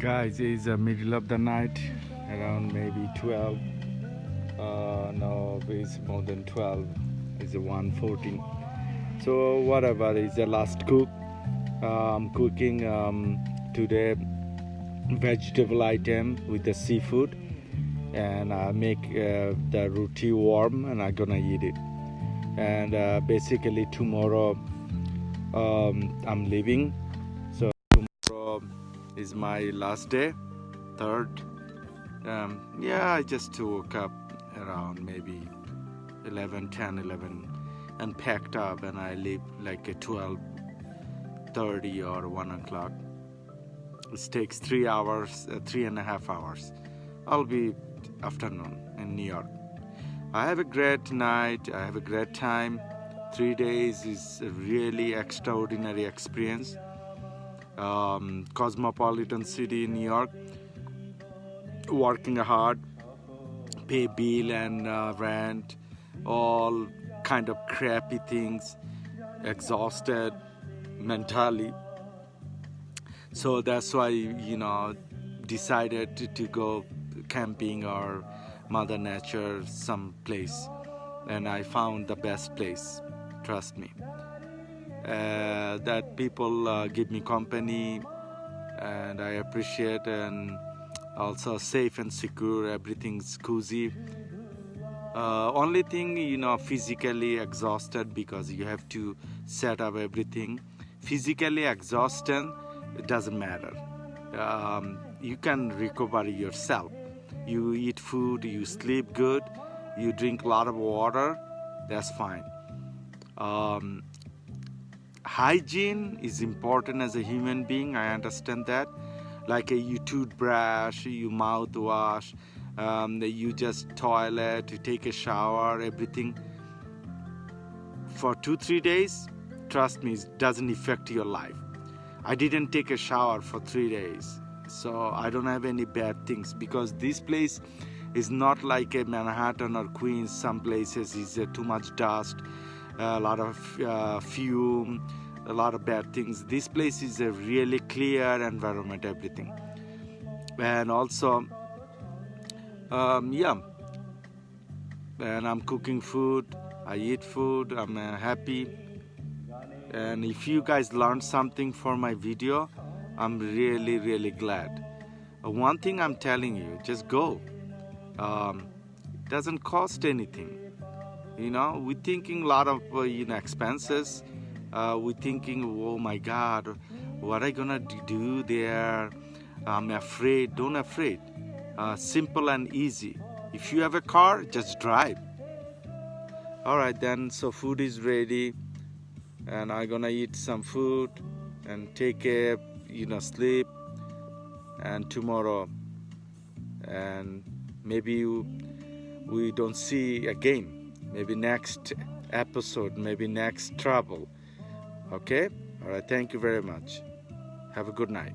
Guys, it's the middle of the night, around maybe 12. No, it's more than 12. It's 1:14. So whatever is the last cook. I'm cooking today vegetable item with the seafood, and I make the roti warm, and I'm gonna eat it. And basically tomorrow I'm leaving. So tomorrow is my last day, third. Yeah, I just woke up around maybe 11, and packed up, and I leave like at 12:30 or 1 o'clock. It takes 3 hours, 3.5 hours. I'll be afternoon in New York. I have a great night. I have a great time. 3 days is a really extraordinary experience. Cosmopolitan city in New York, working hard, pay bill and rent, all kind of crappy things, exhausted mentally. So that's why, decided to go camping or Mother Nature someplace, and I found the best place, trust me. That people give me company, and I appreciate, and also safe and secure, everything's cozy. Only thing, physically exhausted because you have to set up everything. Physically exhausted, it doesn't matter. You can recover yourself. You eat food, you sleep good, you drink a lot of water, that's fine. Hygiene is important as a human being, I understand that. Like you toothbrush, you mouthwash, you just toilet, you take a shower, everything. For 2-3 days, trust me, it doesn't affect your life. I didn't take a shower for 3 days, so I don't have any bad things, because this place is not like a Manhattan or Queens. Some places is too much dust, a lot of fume, a lot of bad things. This place is a really clear environment, everything. And also, and I'm cooking food, I eat food, I'm happy. And if you guys learned something from my video, I'm really, really glad. One thing I'm telling you, just go. It doesn't cost anything. We're thinking a lot of expenses. We're thinking, oh my God, what am I gonna do there? I'm afraid. Don't afraid. Simple and easy. If you have a car, just drive. All right then. So food is ready, and I'm gonna eat some food and take a sleep. And tomorrow, and maybe we don't see again. Maybe next episode, maybe next travel. Okay? All right, thank you very much. Have a good night.